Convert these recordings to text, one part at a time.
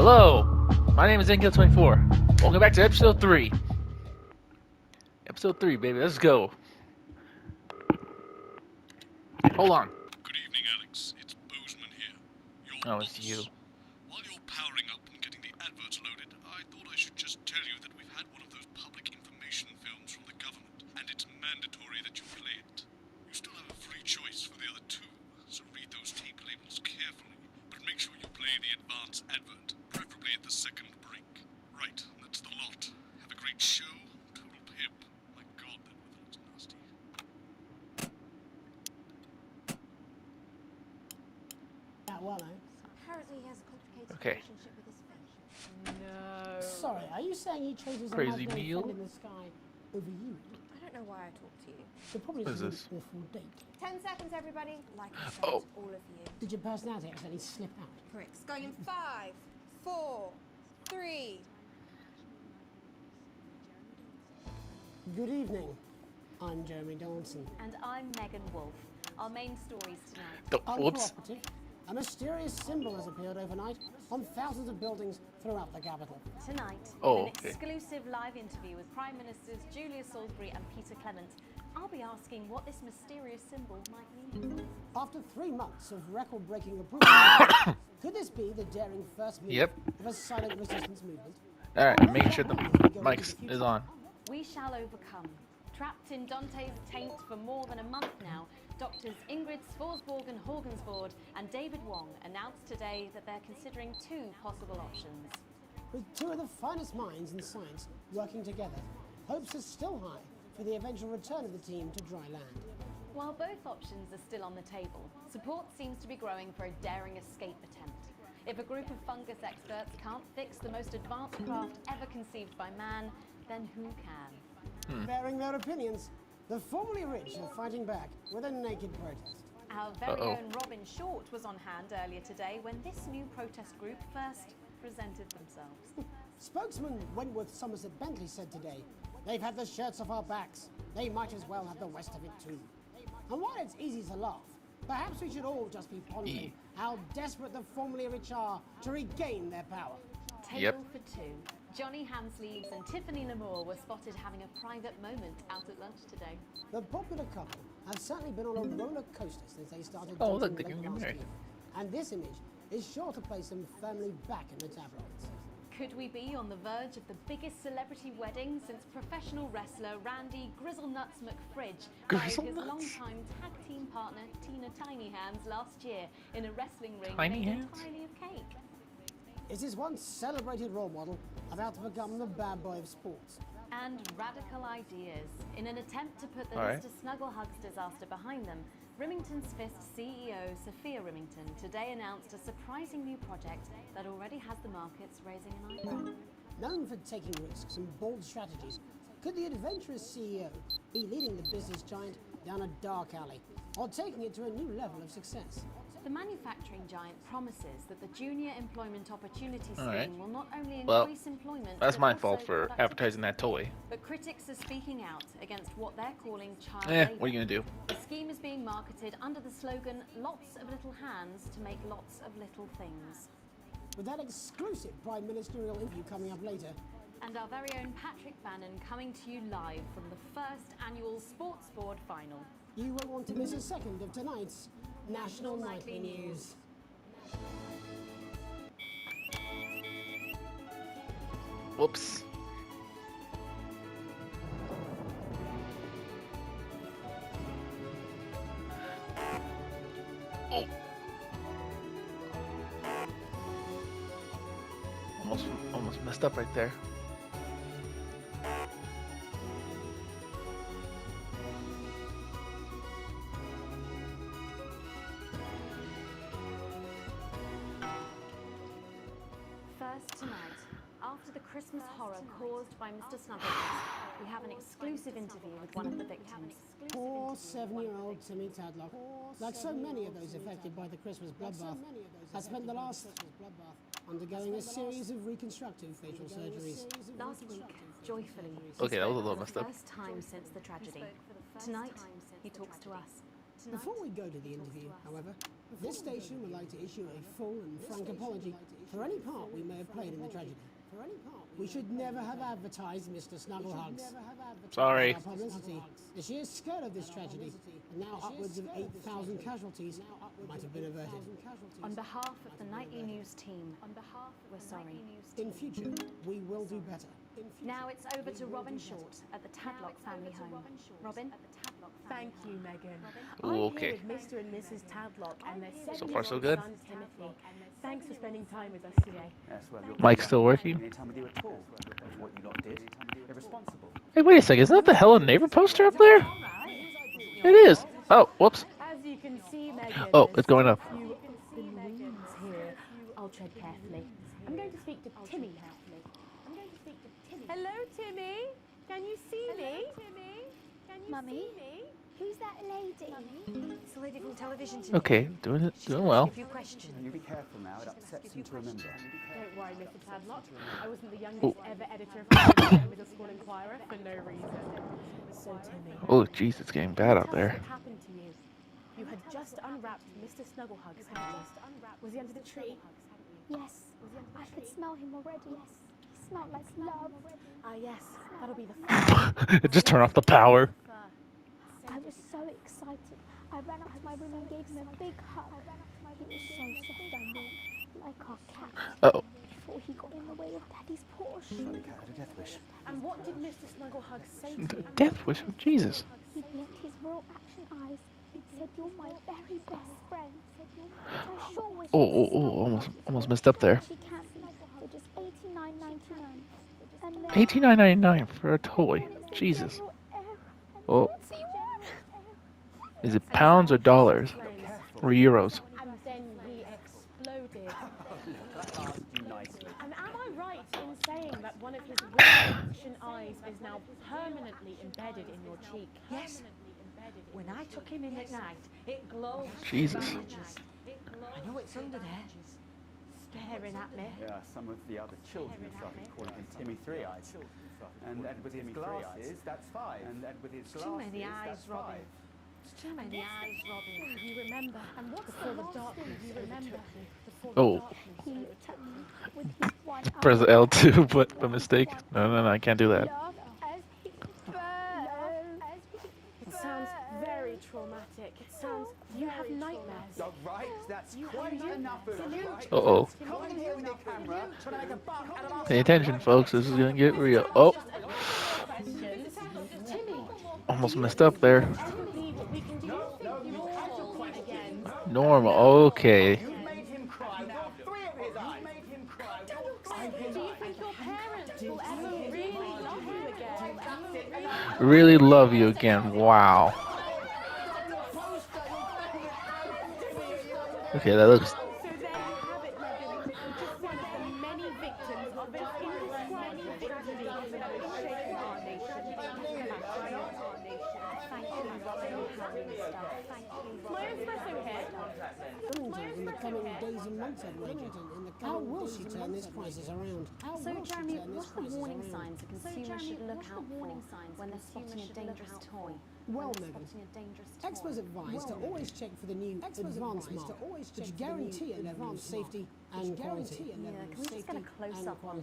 Hello, my name is Enkill24. Welcome back to episode 3. Episode 3, baby, let's go. Hold on. Good evening, Alex. It's Bozeman here. Your Oh, it's boss. you. While you're powering up and getting the adverts loaded, I thought I should just tell you that we've had one of those public information films from the government, and it's mandatory that you play it. You still have a free choice for the other two, so read those tape labels carefully, but make sure you play the advance advert, preferably at the second break. Right, that's the lot. Have a great show. Total pimp. My God, that weather looks nasty. Well, Apparently he has a complicated Okay. relationship with his fish. No. sorry, are you saying he chose his Crazy imaginary meal? friend in the sky over you? I don't know why I talked to you. You're probably What is just an this? awful date. 10 seconds, everybody. Like I said, Oh. all of you. Did your personality accidentally slip out? Pricks. Going in 5, 4, 3. Good evening. I'm Jeremy Dawson. And I'm Megan Wolf. Our main stories tonight. Whoops. Uncooperative. A mysterious symbol has appeared overnight on thousands of buildings throughout the capital. Tonight, Oh, in an okay. exclusive live interview with Prime Ministers Julia Salisbury and Peter Clement, I'll be asking what this mysterious symbol might mean. After 3 months of record-breaking approval, could this be the daring first move Yep. of a silent resistance movement? Alright, make sure the mic is on. We shall overcome. Trapped in Dante's taint for more than a month now, doctors Ingrid Svorsborg Horgensvoord and David Wong announced today that they're considering 2 possible options. With 2 of the finest minds in science working together, hopes are still high for the eventual return of the team to dry land. While both options are still on the table, support seems to be growing for a daring escape attempt. If a group of fungus experts can't fix the most advanced craft ever conceived by man, then who can? Bearing their opinions, the formerly rich are fighting back with a naked protest. Our very Uh-oh. own Robin Short was on hand earlier today when this new protest group first presented themselves. Spokesman Wentworth Somerset Bentley said today, "They've had the shirts off our backs. They might as well have the rest of it too." And while it's easy to laugh, perhaps we should all just be pondering how desperate the formerly rich are to regain their power. Table Yep. for 2. Johnny Hamsleeves and Tiffany Lamour were spotted having a private moment out at lunch today. The popular couple have certainly been on a roller coaster since they started Oh, look, dating they late can get last married. year. And this image is sure to place them firmly back in the tabloids. Could we be on the verge of the biggest celebrity wedding since professional wrestler Randy Grizzlenuts McFridge married his Grizzlenuts? longtime tag team partner Tina Tiny Hands last year in a wrestling ring Tiny made Hands? entirely of cake? Is this once celebrated role model about to become the bad boy of sports? And radical ideas. In an attempt to put the All right. Mr. Snugglehugs disaster behind them, Rimington's Fist CEO Sophia Rimington today announced a surprising new project that already has the markets raising an eyebrow. Known for taking risks and bold strategies, could the adventurous CEO be leading the business giant down a dark alley or taking it to a new level of success? The manufacturing giant promises that the Junior Employment Opportunity Scheme All right. will not only Well, increase employment, That's but my also fault for productivity. advertising that toy. But critics are speaking out against what they're calling child What labour. are you gonna do? The scheme is being marketed under the slogan, "Lots of little hands to make lots of little things." With that exclusive prime ministerial interview coming up later, And our very own Patrick Bannon coming to you live from the first annual Sports Board final. you won't want to miss a second of tonight's National Nightly News. Whoops. Oh. Almost messed up right there. First tonight, after the Christmas horror caused by Mr. Snugglehugs, we have an exclusive interview with one of the victims. Poor 7-year-old Timmy Tadlock, like so many of those affected by the Christmas bloodbath, has spent the last undergoing a series of reconstructive facial surgeries. Last week, joyfully, Okay, that was a little for messed the up. first time since the tragedy. Tonight, he talks to us. tonight. Before we go to the interview, however, this station would like to issue a full and frank apology for any part we may have played in the tragedy. We should never have advertised Mr. Snugglehugs. Sorry. Our publicity, the sheer scale of this tragedy, and now upwards of 8,000 casualties, might have been averted. On behalf of the Nightly News team, we're sorry. In future, we will do better. Now it's over to Robin Short at the Tadlock family home. Robin? Thank you, Megan. Ooh, I'm okay. here with Mr. and Mrs. Tadlock and their So far, so 7-year-old good. son, Timothy. Thanks for spending time with us today. Yes, well, you're Mike's still working. any time with you at all. What you lot did, irresponsible. Hey, wait a second. Isn't that the Helen Neighbor poster up there? It is. Oh, whoops. As you can see, Megan, Oh, there's it's going up. a few balloons here. I'll tread carefully. I'm going to speak to Timmy now. Hello, Timmy. Can you see me? Can you Mummy? see me? Who's that lady? It's the lady from television today. Okay, doing well. A few questions. And you be careful now, it upsets him to remember. Don't worry, Mr. Tadlock. I wasn't the youngest ever editor of the Middle School Inquirer for no reason. So, Timmy, Oh, jeez, it's getting bad out tell us there. what happened to you. You had just unwrapped Mr. Snugglehug's hand. Was he under the tree? Yes, I could smell him already. Yes, he smelled like love. Ah, yes. That'll be the first. Just turn off the power. I was so excited. I ran up to my room and gave him a big hug. He was so soft and warm, like our cat. Uh-oh. Before he got in the way of Daddy's Porsche. The cat had a death wish. And what did Mr. Snugglehug say to you? Death wish. Jesus. He blinked his real action eyes and said, "You're my very best friend." I sure wish Almost messed up there. she can't be. They're just $89.99. And then $18.99 for a toy. Jesus. Oh, is it pounds or dollars or euros? And then he exploded. That asked you nicely. And am I right in saying that one of his real action eyes is now permanently embedded in your cheek? Yes. When I took him in at night, it glowed. Jesus. I know it's under there. Staring at me. Yeah, some of the other children have started calling him Timmy Three Eyes. And with his glasses, that's 5. And with his glasses, Too many eyes, that's Robin. 5. It's too many eyes, Robin. You remember. And what's before the darkness? You remember. Before Oh. the darkness. he looked at me with his one eye. Press L2, but by mistake. No, I can't do that. Love as he burns. It sounds very traumatic. It sounds. You have nightmares. All right, that's quite enough of it, right? Uh-oh. Come in here with your camera, trying to make a buck out of us. Pay attention, folks. This is gonna get real. Oh, Timmy, almost messed up there. I believe that we can do normal again. Normal. Okay. You made him cry. You've got 3 of his eyes. You made him cry. Do you think your parents will ever really love you again? Really love you again. Wow. Okay, that looks. So there you have it, Megan. Just one of the many victims of this indescribable tragedy that has shaken our nation. Thank you, Robin and Harry and stuff. Thank you, My Robin. espresso here. In the coming days and months, I'd wager. How will she turn this crisis around? So, Jeremy, what are the warning signs a consumer should look out for when they're spotting a dangerous toy? Well, Megan, experts advise to always check for the new advanced mark, which guarantee a level of safety and quality. Yeah, can we just get a close-up on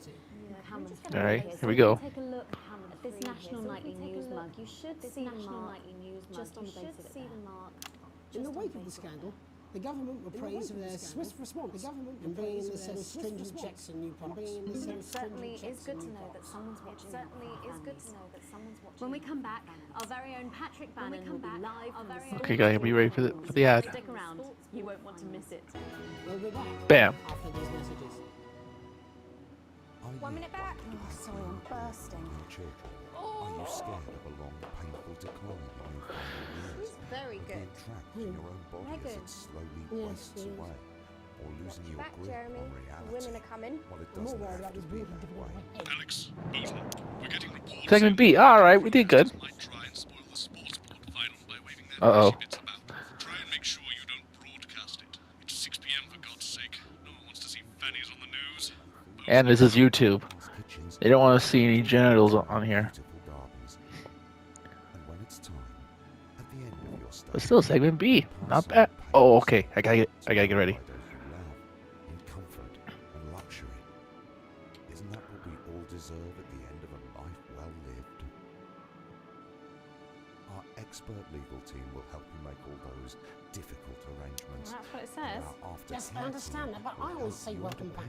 Cameron's All right, here? here we go. Take a look at this National Nightly News mug. You should see the mark just on the base of it. In the wake of the scandal, the government were praised for their swift response in bringing in the set of stringent checks and new products. It certainly is good to know that someone's watching. When we come back, our very own Patrick Bannon will be live from the Okay, guys, be ready for the ad. Stick around. You won't want to miss it. We'll be back Bam. after these messages. 1 minute back. Sorry, I'm bursting. Children, are you scared of a long, painful decline in your final years? Very Of good. being trapped in your own body as it slowly wastes away, or losing your Back, grip Jeremy. on The reality? women are coming. Well, it I'm more doesn't worried have about to this be weird that difficult way. Alex, Bowden, we're getting reports. Segment B. All right, we did good. Might try and spoil the sports board final by waving their Uh-oh. flashy bits about. Try and make sure you don't broadcast it. It's 6 p.m. for God's sake. No one wants to see fannies on the news. And this is YouTube. Kitchens They don't want to see any genitals on here. beautiful gardens. And when it's time, at the end of your stay, But still, segment B, not bad. Oh, okay. I gotta get ready. In comfort and luxury. Isn't that what we all deserve at the end of a life well lived? Our expert legal team will help you make all those difficult arrangements. That's what it says. Yes, I understand that, but I always say welcome back. I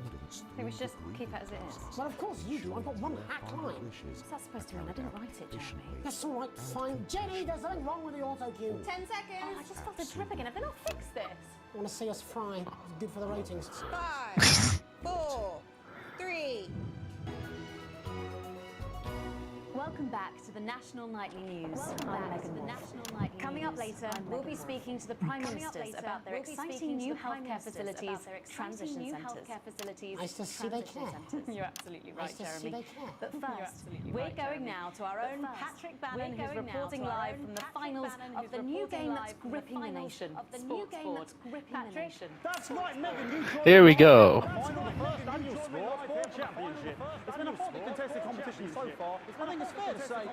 think we should just keep it as it is. Well, of course you do. I've got one hack line. What's that supposed to mean? I didn't write it, Jeremy. That's all right, fine. Jenny, there's something wrong with the auto cue. 10 seconds. Oh, I just felt the drip again. Have they not fixed this? I want to see us fry. It's good for the ratings. 5, 4, 3. Welcome back to the National Nightly News. Coming up later, we'll be speaking to the Prime Ministers about their exciting new healthcare facilities, transition centres. Nice to see they care. You're absolutely right, Nice to see Jeremy. they care. But first, we're going now to our own Patrick Bannon, who's reporting live from the finals of the new game that's gripping the nation. Sports Board. Patrick, That's right, Megan. You joined Here we the go. final of the first annual Sport Championship. It's been a hotly contested competition so far. I think it's fair to say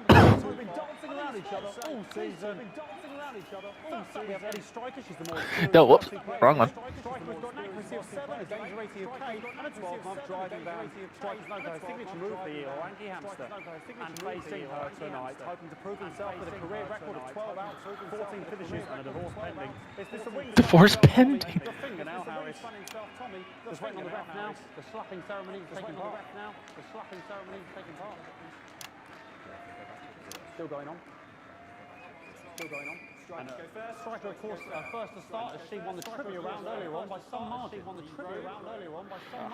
we've been dancing around each other all season. First up, we have Eddie Striker. She's the more No, whoops, wrong one. Striker's got an accuracy of 7, a danger rating of 8, and a 12-month driving ban. Striker's known for her signature move, the Orangi hamster, and facing her tonight, hoping to prove himself with a career record of 12 outs, 14 finishes, and a divorce pending. Is this a win? Divorce pending. The finger now, Harris. Tommy, just waiting on the ref now. The slapping ceremony is taking part. The slapping ceremony is taking part. Still going on. Still going on. And, Striker, of course, first to start as she won the trivia round earlier on by some margin.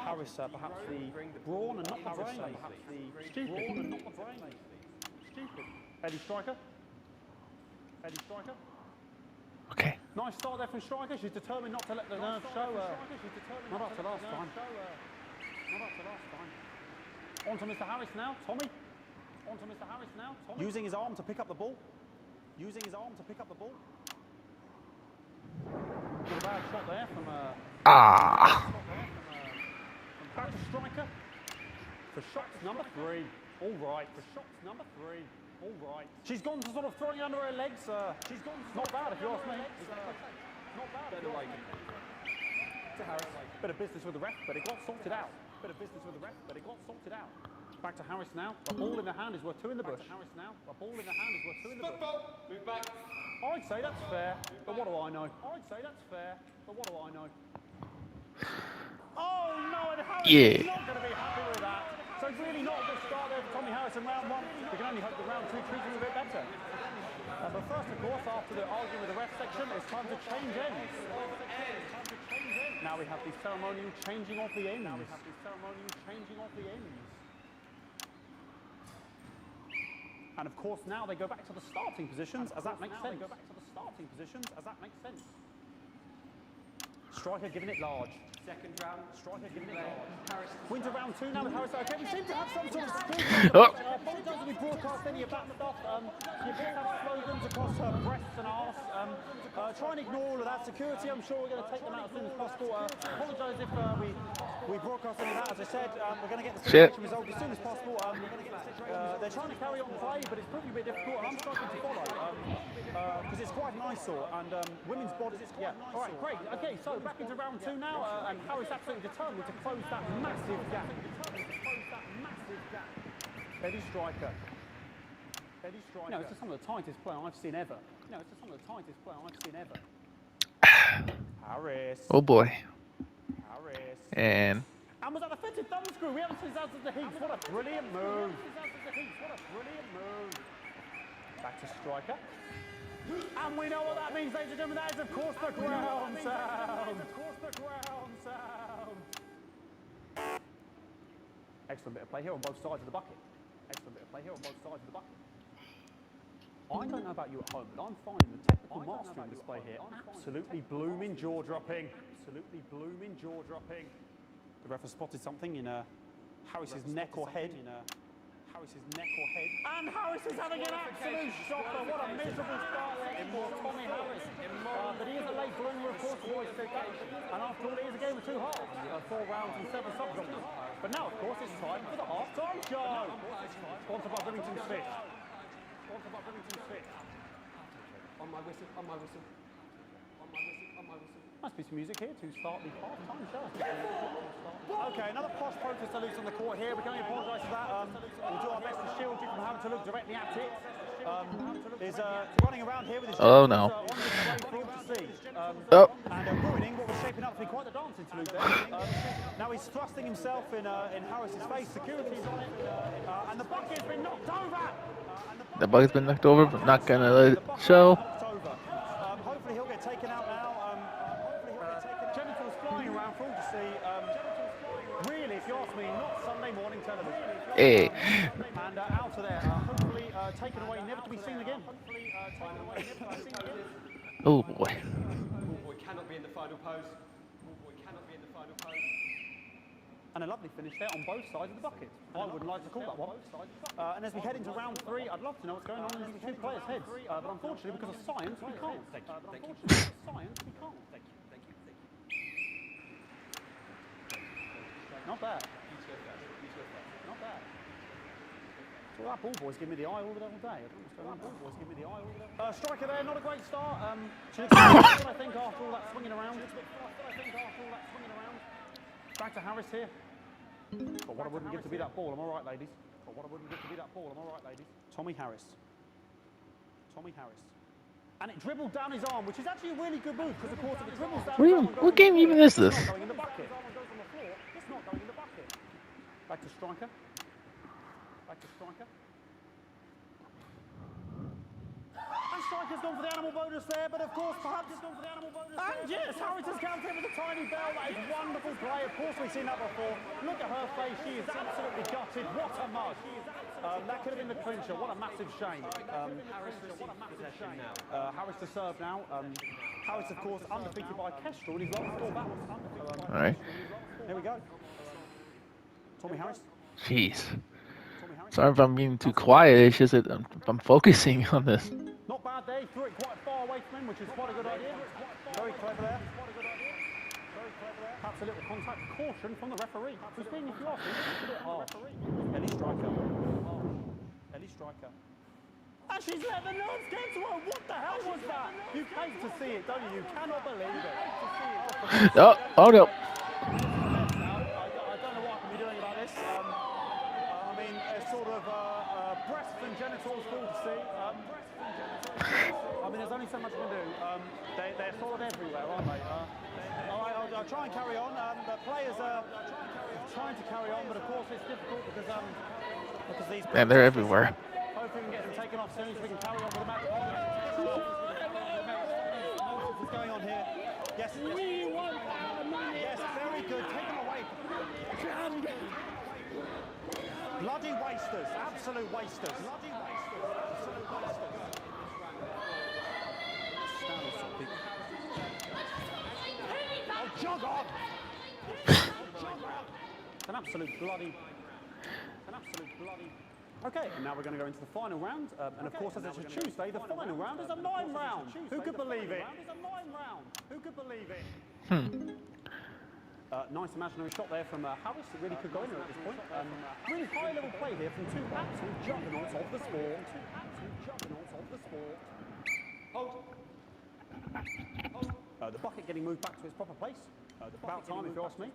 Harris, perhaps the brawn and not the brain. Perhaps the stupid and not the brain. Stupid. Eddie Striker. Eddie Striker. Okay. Nice start there from Striker. She's determined not to let the nerves show. Not up to last time. Not up to last time. On to Mr. Harris now. Tommy. On to Mr. Harris now. Tommy. Using his arm to pick up the ball. Using his arm to pick up the ball. Not a bad shot there from Ah. back to Striker. For shots number 3. All right. For shots number 3. All right. She's gone to sort of throwing it under her legs. She's gone. Not bad if you ask me. Not bad. Better like to Harris. Bit of business with the ref, but it got sorted out. Bit of business with the ref, but it got sorted out. Back to Harris now. A ball in the hand is worth 2 in the bush. Harris now. A ball in the hand is worth 2 in the bush. Move back. I'd say that's fair, but what do I know? I'd say that's fair, but what do I know? Oh no, and Harris is not going to be happy with that. So really not a good start there for Tommy Harris in round 1. We can only hope that round 2 treats him a bit better. But first, of course, after the argument with the ref section, it's time to change ends. Now we have the ceremonial changing of the ends. And of course, now they go back to the starting positions, as that makes sense. Striker giving it large. Second round, Striker giving it large. Winter round 2 now with Harris. Okay, we seem to have some sort of security. I apologise if we broadcast any of that stuff. You both have slogans across her breasts and arse. Try and ignore all of that. Security, I'm sure we're going to take them out as soon as possible. Apologise if we broadcast any of that. As I said, we're going to get the situation resolved as soon as possible. They're trying to carry on play, but it's proving a bit difficult, and I'm struggling to follow. Because it's quite an eyesore, and women's bodies, it's quite nice. All right, great. Okay, so back into round 2 now, and Harris absolutely determined to close that massive gap. Eddie Striker. No, it's just some of the tightest play I've seen ever. Harris. Oh boy. Harris. And was that a fitted thumb screw? We haven't seen this out of the heat. What a brilliant move. Back to Striker. And we know what that means, ladies and gentlemen. That is, of course, the ground sound. Excellent bit of play here on both sides of the bucket. I don't know about you at home, but I'm finding the technical mastering display here absolutely blooming jaw-dropping. The ref has spotted something in Harris's neck or head. And Harris is having an absolute shocker. What a miserable start there for Tommy Harris. But he is a late bloomer, of course, always said that. And after all, it is a game of 2 halves, 4 rounds and 7 subgenres. But now, of course, it's time for the half-time show. Sponsored by Remington Smith. On my whistle, on my whistle. On my whistle, on my whistle. Nice piece of music here to start the half-time show. Okay, another posh protester loose on the court here. We can only apologise for that. We'll do our best to shield you from having to look directly at it. Is running around here with his Oh no. on display for all to see. Oh. And ruining what was shaping up to be quite the dance interlude there. Now he's thrusting himself in Harris's face. Security's on it. And the bucket's been knocked over. The bucket's been knocked over, but not gonna let it show. Hopefully he'll get taken out now. Genitals flying around for all to see. Really, if you ask me, not Sunday morning television. Hey. And out of there, hopefully taken away, never to be seen again. Oh boy. Boy cannot be in the final pose. Boy cannot be in the final pose. And a lovely finish there on both sides of the bucket. I would like to call that one. And as we head into round 3, I'd love to know what's going on in these two players' heads. But unfortunately, because of science, we can't. Thank you. Thank you. Science, we can't. Thank you. Thank you. Thank you. Not bad. Not bad. So that ball boy's giving me the eye all the devil day. I don't know what's going on. Ball boy's giving me the eye all the devil day. Striker there, not a great start. She looks good, I think, after all that swinging around. Back to Harris here. But what I wouldn't give to be that ball, am I right, ladies? But what I wouldn't give to be that ball, am I right, ladies? Tommy Harris. Tommy Harris. And it dribbled down his arm, which is actually a really good move, because of course if it dribbles down his arm and goes What game even is this? It's not going in the bucket. It's not going in the bucket. Back to striker. Back to striker. And striker's gone for the animal bonus there, but of course perhaps it's gone for the animal bonus. And yes, Harris has counted with a tiny bell. That is wonderful play. Of course we've seen that before. Look at her face. She is absolutely gutted. What a mug. That could have been the clincher. What a massive shame. Harris to serve now. Harris, of course, undefeated by Kestrel in his last 4 battles. All right. Here we go. Tommy Harris. Jeez. Sorry if I'm being too quiet. It's just that I'm focusing on this. Not bad there. He threw it quite far away from him, which is quite a good idea. Very clever there. Perhaps a little contact caution from the referee. Who's being, if you ask me, Ellie Striker. Ellie Striker. And she's let the nerves get to her. What the hell was that? You hate to see it, don't you? You cannot believe it. Oh no. I don't know what I can be doing about this. I mean, it's sort of breasts and genitals for all to see. I mean, there's only so much I can do. They're sort of everywhere, aren't they? All right, I'll try and carry on. The players are trying to carry on, but of course it's difficult because these. Man, they're everywhere. Hopefully we can get them taken off soon so we can carry on with the match. What's going on here? Yes. Yes, very good. Take them away. Bloody wasters. Absolute wasters. Bloody wasters. Absolute wasters. Oh, jog on! An absolute bloody. Okay, and now we're going to go into the final round. And of course, as it's a Tuesday, the final round is a 9 round. Who could believe it? Who could believe it? Nice imaginary shot there from Harris. It really could go in there at this point. Really high-level play here from two absolute juggernauts of the sport. Hold. The bucket getting moved back to its proper place. About time, if you ask me.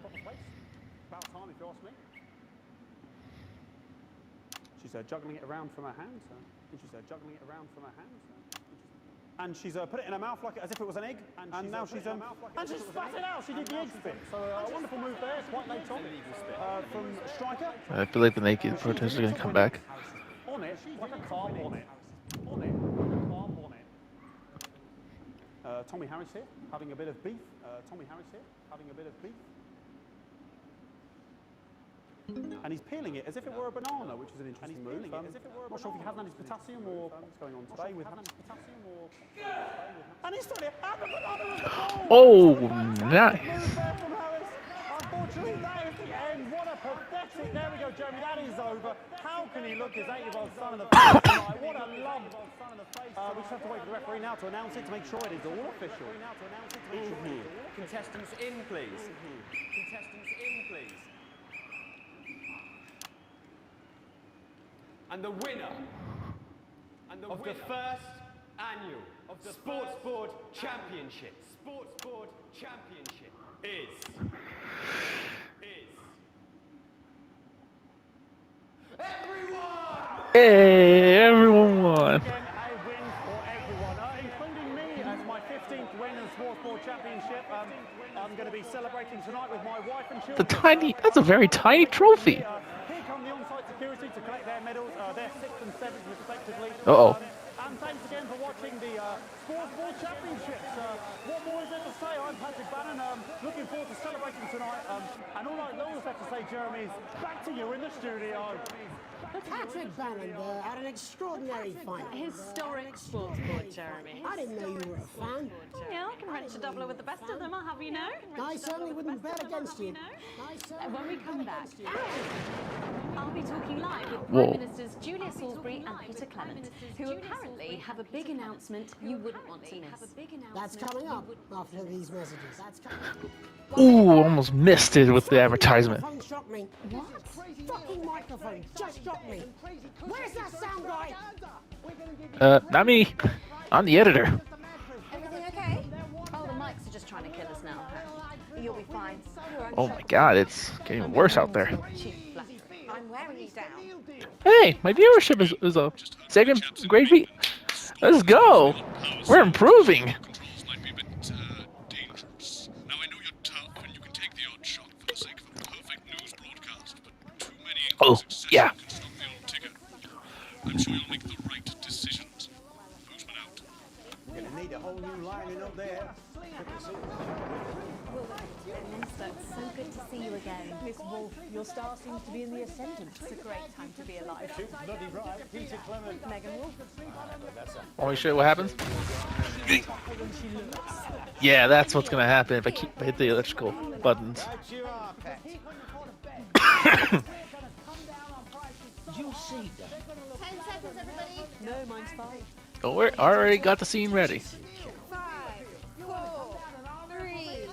She's juggling it around from her hands. And she's put it in her mouth like as if it was an egg. And now she's spat it out. She did the egg spit. So a wonderful move there, quite late on from striker. I feel like the naked protesters are gonna come back. On it, like a calm on it. Tommy Harris here, having a bit of beef. And he's peeling it as if it were a banana, which is an interesting move. Not sure if he hasn't had his potassium or what's going on today with and he's throwing it at the banana of the ball. Oh, nice. Unfortunately, that is the end. What a pathetic. There we go, Jeremy. That is over. How can he look his 8-year-old son in the face tonight? What a lump. We just have to wait for the referee now to announce it to make sure it is all official. Contestants in, please. And the winner of the first annual of the Sports Board Championship. Sports Board Championship is everyone! Hey, everyone won. Again, a win for everyone, including me as my 15th win in the Sports Board Championship. I'm going to be celebrating tonight with my wife and children. That's a very tiny trophy. Here come the on-site security to collect their medals, their 6th and 7th respectively. Uh-oh. And thanks again for watching the Sports Board Championships. What more is there to say? I'm Patrick Bannon. Looking forward to celebrating tonight. And all I always have to say, Jeremy, is back to you in the studio. Patrick Bannon had an extraordinary final. Historic sports board, Jeremy. I didn't know you were a fan. Yeah, I can wrench a doubler with the best of them, I'll have you know. I certainly wouldn't bet against you. When we come back, I'll be talking live with Whoa. Prime Ministers Julia Salisbury and Peter Clement, who apparently have a big announcement you wouldn't want to miss. That's coming up after these messages. That's coming up. Ooh, almost missed it with the advertisement. Microphone struck me. What? Fucking microphone just struck me. Where's that sound guy? Not me. I'm the editor. Everything okay? Oh, the mics are just trying to kill us now. You'll be fine. Oh my god, it's getting worse out there. Cheap flattery. I'm wearing you down. Hey, my viewership is a second great feat. Let's go. We're improving. Controls might be a bit dangerous. Now I know you're tough and you can take the odd shot for the sake of a perfect news broadcast, but too many Oh, successes yeah. can stop the old ticker. I'm sure you'll make the right decisions. Postman out. You're going to need a whole new lining up there. Minister, it's so good to see you again. Miss Wolf, your star seems to be in the ascendant. It's a great time to be alive. Bloody right, Peter Clement. Megan Wolf. Want me to show you what happens? Yeah, that's what's gonna happen if I hit the electrical buttons. You see that? 10 seconds, everybody. No, mine's 5. Oh, we already got the scene ready. 5, 4, 3.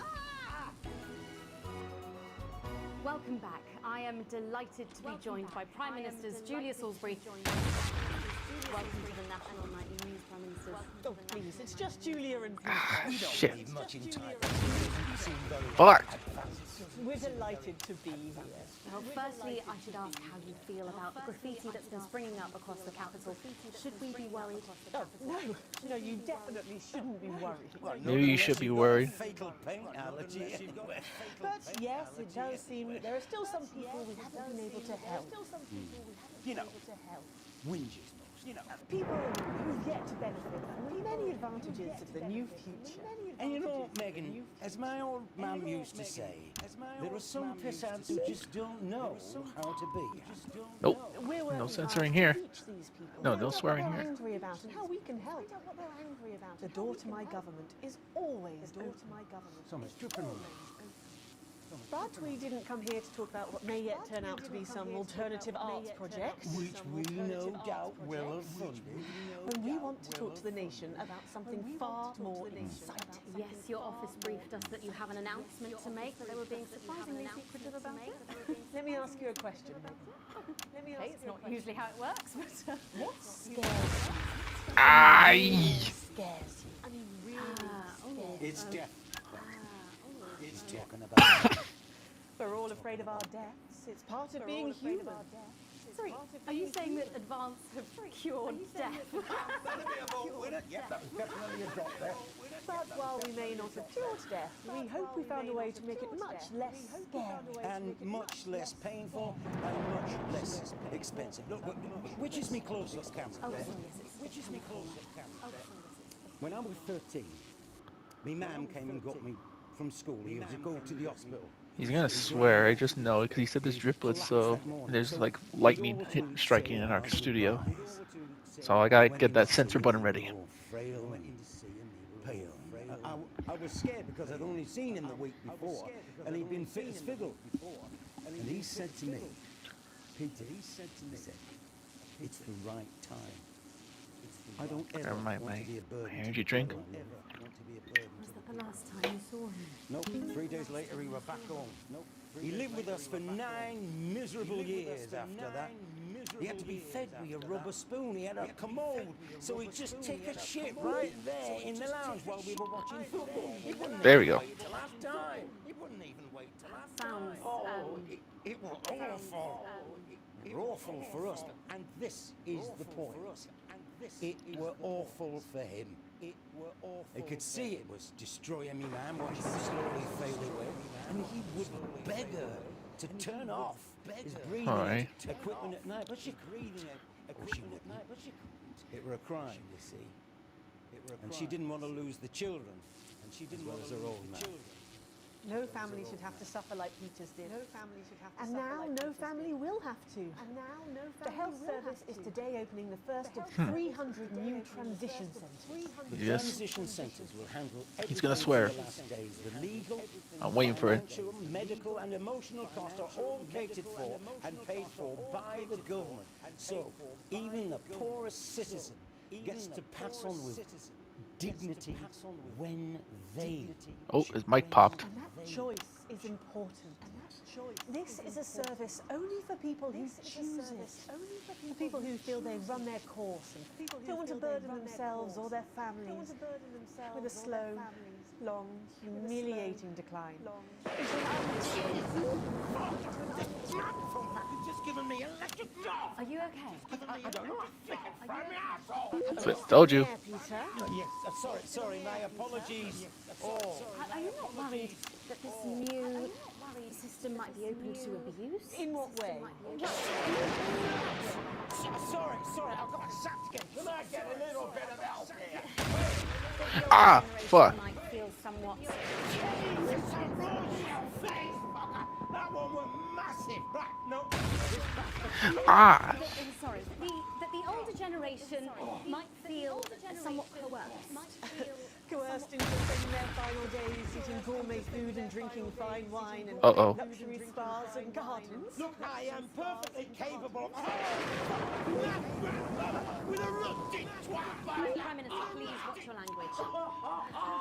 Welcome back. I am delighted to be joined by Prime Ministers Julia Salisbury. Welcome to the National Nightly News, Prime Ministers. Oh, please, it's just Julia and Peter. Shit. Much in time. Fuck. We're delighted to be here. Well, firstly, I should ask how you feel about the graffiti that's been springing up across the capital. Should we be worried? Oh, no, you definitely shouldn't be worried. Maybe you should be worried. Fatal paint allergy anyway. But yes, it does seem that there are still some people we haven't been able to help. You know, whinges. You know, People who've yet to benefit from the many advantages of the new future. and you know, Megan, as my old mum used to say, there are some pissants who just don't know how to be. Nope. We're working No hard censoring to here. teach these people No, no what swearing they're here. angry about and how we can help. The door to my government is always open. Someone's dripping on me. But we didn't come here to talk about what may yet turn out to be some alternative arts project. Which we no doubt will have funded. When we want to talk to the nation about something far more exciting. Yes, your office briefed us that you have an announcement to make, that they were being surprisingly secretive about it. Let me ask you a question, Megan. Okay, it's not usually how it works, but... What scares you? Aye. Scares you? I mean, really It's death. It's talking about. We're all afraid of our deaths. It's part of being human. Sorry, are you saying that advance have cured death? Definitely a drop there. But while we may not have cured death, we hope we found a way to make it much less scary. And much less painful and much less expensive. Look, which is me close-up camera there? Which is me close-up camera there? When I was 13, my mum came and got me from school here to go to the hospital. He's gonna swear, I just know it because he said there's driplets, so there's like lightning striking in our studio. So I gotta get that censor button ready. Frail and pale. I was scared because I'd only seen him the week before, and he'd been fit as fiddle. And he said to me, Peter, it's the right time. I don't ever My want to be a burden. energy drink. I don't ever want to be a burden Was that the last time you saw him? Nope. 3 days later, he were back home. Nope. He lived with us for 9 miserable years after that. He had to be fed with a rubber spoon. He had a commode, so he'd just take a shit right there in the lounge while we were watching football. There we go. Till half time. He wouldn't even wait till half time. Sounds, It was awful. It were awful for us, and this is the point. It were awful for him. He could see it was destroying me, man, watching him slowly fade away, and he would beg her to turn off his breathing equipment at night, but she wouldn't. It were a crime, you see, and she didn't want to lose the children, as well as her old man. No family should have to suffer like Peter's did. And now no family will have to. The health service is today opening the first of 300 new transition centres. The Yes. transition centres will handle He's gonna everything swear. for the last days. The legal, I'm waiting for it. financial, medical and emotional costs are all catered for and paid for by the government. So even the poorest citizen gets to pass on with dignity when they... Oh, his mic popped. And that choice is important. This is a service only for people who choose it. For people who feel they run their course and don't want to burden themselves or their families with a slow, long, humiliating decline. Just giving me electric shock. are you okay? I don't know. Told you. Yeah, Peter. Yes, sorry, my apologies. Oh, Are you not worried that this new system might be open to abuse? In what way? sorry, I've got sacked again. Can I get a little bit of help here? Ah, fuck. Might feel somewhat. That one was massive. Right, no. Ah. Sorry, that the older generation might feel somewhat coerced. Coerced into spending their final days eating gourmet food and drinking fine wine and luxury spas and gardens. Look, I am perfectly capable of... with a rusty twat like Prime Minister, please watch your language.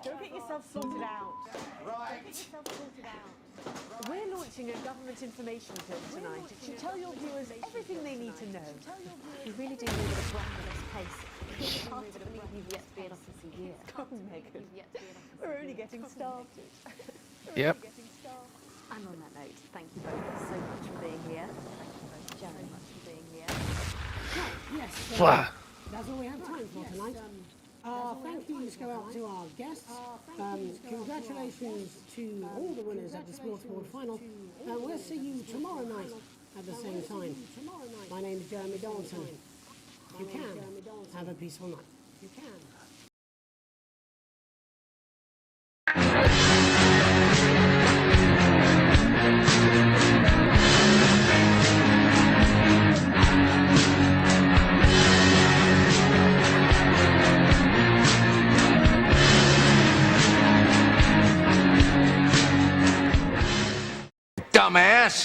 Go get yourself sorted out. Right. We're launching a government information film tonight. It should tell your viewers everything they need to know. You really do move at a breathless pace. It's hard to believe you've yet to be in office a year. Come, Megan. You've yet to be in office We're a only year. getting started. Yep. And on that note, thank you both so much for being here. Thank you both very much for being here. Yes, Flah. that's all we have time for tonight. Thank yous go out to our guests. Congratulations to all the winners at the Sports Board final. We'll see you tomorrow night at the same time. My name is Jeremy Donaldson. You can have a peaceful night. You can. Dumbass!